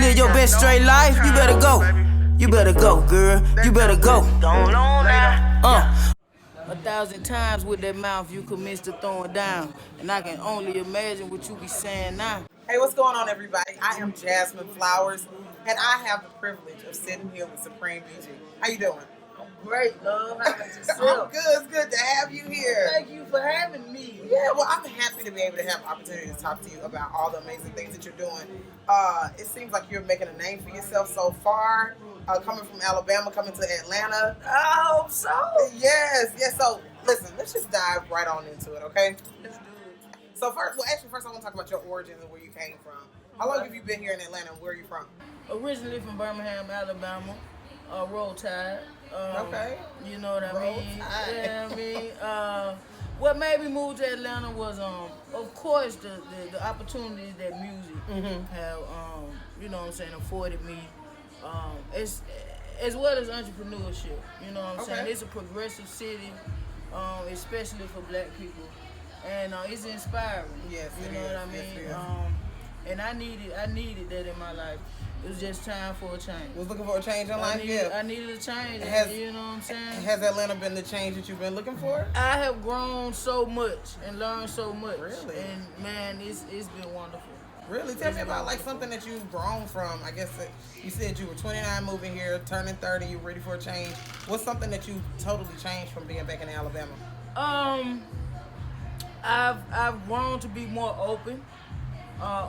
Live your best straight life, you better go. You better go, girl. You better go. 1,000 times with that mouth you commence to throw it down. And I can only imagine what you be saying now. Hey, what's going on, everybody? I am Jasmyne Flowers, and I have the privilege of sitting here with Supreme BG. How you doing? Great, love. How about yourself? I'm good. It's good to have you here. Thank you for having me. Yeah, well, I'm happy to be able to have the opportunity to talk to you about all the amazing things that you're doing. It seems like you're making a name for yourself so far. Coming from Alabama, coming to Atlanta. I hope so. Yes. So, listen, let's just dive right on into it, okay? Let's do it. So first I want to talk about your origins and where you came from. How long have you been here in Atlanta and where are you from? Originally from Birmingham, Alabama. Roll Tide. Okay. You know what I Roll mean? Tide. Yeah, I mean. What made me move to Atlanta was, of course, the opportunities that music have, you know what I'm saying, afforded me. As well as entrepreneurship. You know what I'm saying? It's a progressive city, especially for black people. And it's inspiring. Yes, you know what I mean? Yes, and I needed that in my life. It was just time for a change. Was looking for a change in life? I needed a change. You know what I'm saying? Has Atlanta been the change that you've been looking for? I have grown so much and learned so much. Really? And man, it's been wonderful. Really? Tell me about like something that you've grown from. I guess you said you were 29 moving here, turning 30, you're ready for a change. What's something that you totally changed from being back in Alabama? I've grown to be more open.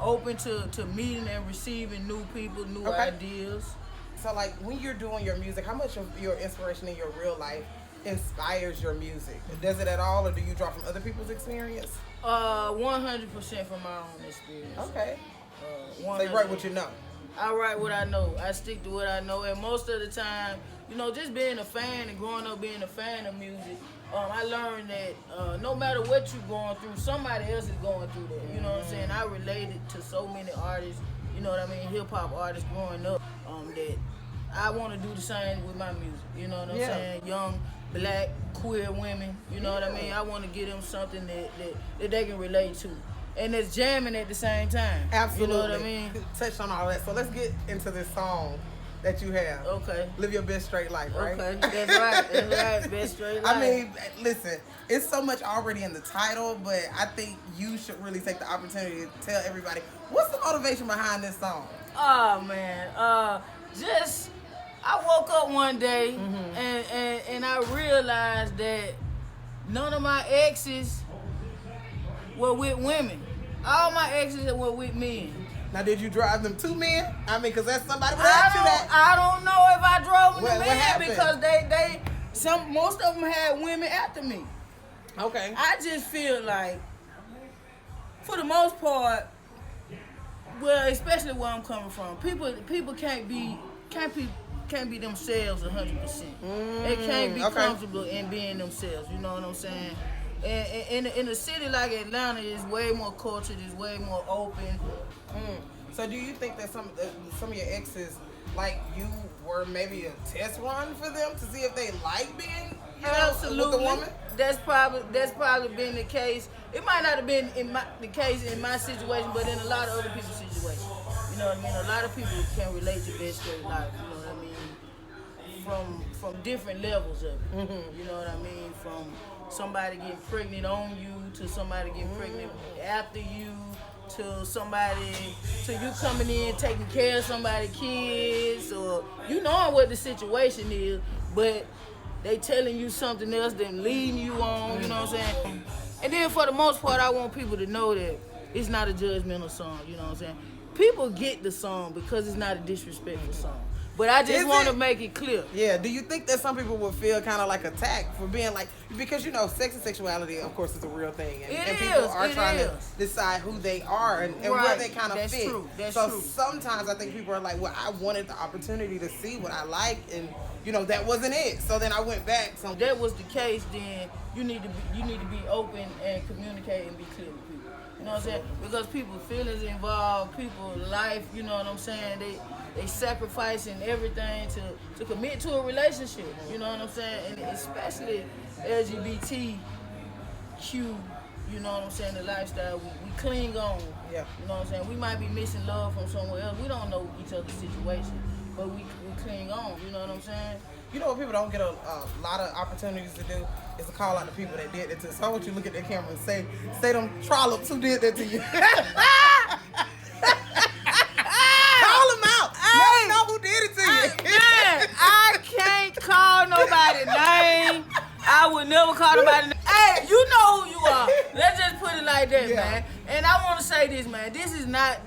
Open to meeting and receiving new people, new ideas. So like when you're doing your music, how much of your inspiration in your real life inspires your music? Does it at all, or do you draw from other people's experience? 100% from my own experience. Okay. So you write what you know. I write what I know. I stick to what I know, and most of the time, you know, just being a fan and growing up being a fan of music, I learned that no matter what you're going through, somebody else is going through that. You know what I'm saying? I related to so many artists, you know what I mean, hip-hop artists growing up, that I want to do the same with my music. You know what I'm saying? Young, black, queer women, you know what I mean? I want to give them something that they can relate to. And it's jamming at the same time. Absolutely. You know what I mean? Touched on all that. So let's get into this song that you have. Okay. Live Your Best Straight Life, right? Okay, that's right. Best straight life. I mean, listen, it's so much already in the title, but I think you should really take the opportunity to tell everybody, what's the motivation behind this song? Oh, man. I woke up one day and I realized that none of my exes were with women. All my exes were with men. Now, did you drive them to men? I mean, because that's somebody would ask you that. I don't know if I drove them to men happened? because most of them had women after me. Okay. I just feel like, for the most part, well, especially where I'm coming from, people can't be themselves 100%. They can't be comfortable in being themselves. You know what I'm saying? And in a city like Atlanta, it's way more cultured, it's way more open. So do you think that some of your exes, like you, were maybe a test run for them to see if they like being, Absolutely. with a woman? That's probably been the case. It might not have been the case in my situation, but in a lot of other people's situations. You know what I mean? A lot of people can relate to best straight life. You know what I mean? From different levels of it. You know what I mean? From somebody getting pregnant on you to somebody getting pregnant after you to you coming in taking care of somebody's kids, or you knowing what the situation is, but they telling you something else, then leading you on. You know what I'm saying? And then for the most part, I want people to know that it's not a judgmental song. You know what I'm saying? People get the song because it's not a disrespectful song. But I just want to make it clear. Yeah. Do you think that some people would feel kind of like attacked for being like, because you know, sex and sexuality, of course, is a real thing, and people are trying to decide who they are and where they kind of fit. True. That's so true. Sometimes I think people are like, well, I wanted the opportunity to see what I like, and you know that wasn't it. So then I went back. So if that was the case, then you need to be open and communicate and be clear with people. You know what I'm saying? Because people's feelings involved, people's life. You know what I'm saying? They sacrificing everything to commit to a relationship. You know what I'm saying? And especially LGBTQ, you know what I'm saying, the lifestyle, we cling on. Yeah. You know what I'm saying? We might be missing love from somewhere else. We don't know each other's situation, but we cling on. You know what I'm saying? You know what people don't get a lot of opportunities to do is to call out the people that did it to us. So I want you to look at that camera and say them trollops who did that to you. Call them out. Let them know who did it to you. Man, I can't call nobody name. I would never call nobody name. Hey, you know who you are. Let's just put it like that, man. And I want to say this, man. This is not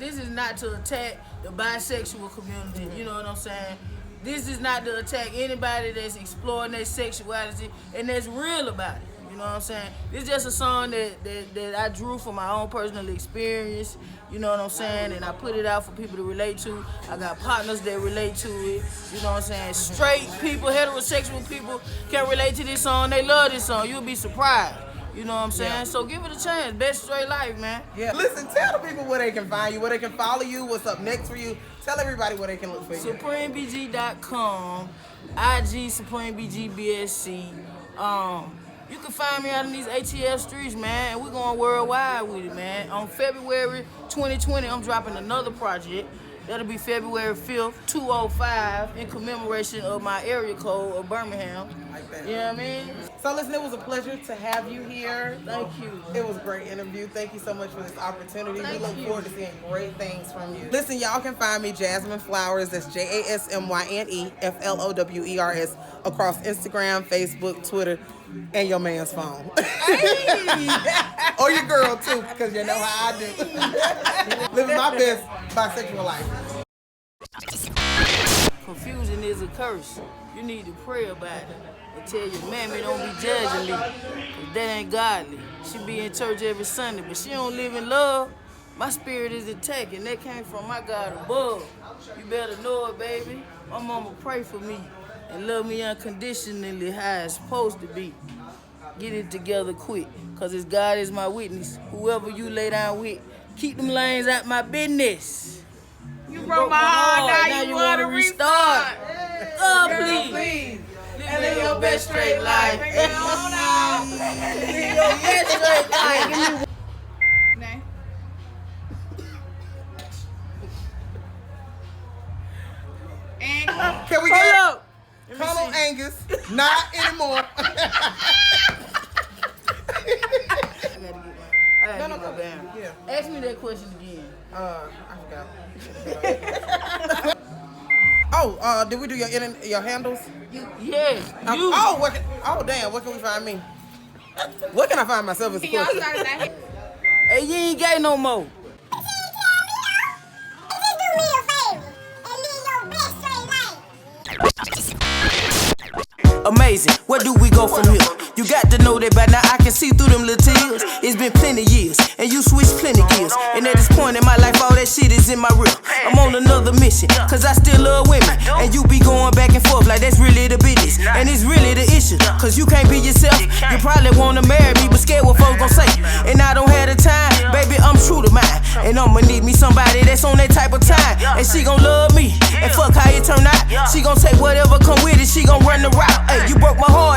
to attack the bisexual community. You know what I'm saying? This is not to attack anybody that's exploring their sexuality and that's real about it. You know what I'm saying? It's just a song that I drew from my own personal experience. You know what I'm saying? And I put it out for people to relate to. I got partners that relate to it. You know what I'm saying? Straight people, heterosexual people can relate to this song. They love this song. You'll be surprised. You know what I'm saying? Yeah. So give it a chance. Best straight life, man. Yeah. Listen, tell the people where they can find you, where they can follow you, what's up next for you. Tell everybody where they can look for you. SupremeBG.com, IG SupremeBGBSC. You can find me out in these ATL streets, man, and we're going worldwide with it, man. On February 2020, I'm dropping another project. That'll be February 5th, 205, in commemoration of my area code of Birmingham. Like that. You know what I mean? So listen, it was a pleasure to have you here. Thank you. It was a great interview. Thank you so much for this opportunity. Thank we look you. forward to seeing great things from you. Listen, y'all can find me, Jasmyne Flowers, that's Jasmyne Flowers, across Instagram, Facebook, Twitter, and your man's phone. Hey. Or your girl, too, because you know how I do. Living my best bisexual life. Confusion is a curse. You need to pray about it. And tell your mammy don't be judging me, 'cause that ain't godly. She be in church every Sunday, but she don't live in love. My spirit is attacked, and that came from my God above. You better know it, baby. My mama pray for me and love me unconditionally how it's supposed to be. Get it together quick, 'cause it's God is my witness. Whoever you lay down with, keep them lanes out my business. You broke my heart, now you want to restart. God, please. Live your best straight life. Live your best straight life. Can we get Colonel Angus? Not anymore. I gotta get my band. Yeah. Ask me that question again. I forgot. Did we do your handles? Yes. Damn. Where can we find me? Where can I find myself as a question? Hey, you ain't gay no more. Amazing, where do we go from here? You got to know that by now I can see through them little tears. It's been plenty years, and you switched plenty gears. And at this point in my life, all that shit is in my rear. I'm on another mission, 'cause I still love women. And you be going back and forth like that's really the business. And it's really the issue, 'cause you can't be yourself. You probably wanna marry me, but scared what folks gon' say. And I don't have the time, baby, I'm true to mine. And I'ma need me somebody that's on that type of time. And she gon' love me, and fuck how it turn out. She gon' take whatever come with it, she gon' run the route. Hey, you broke my heart.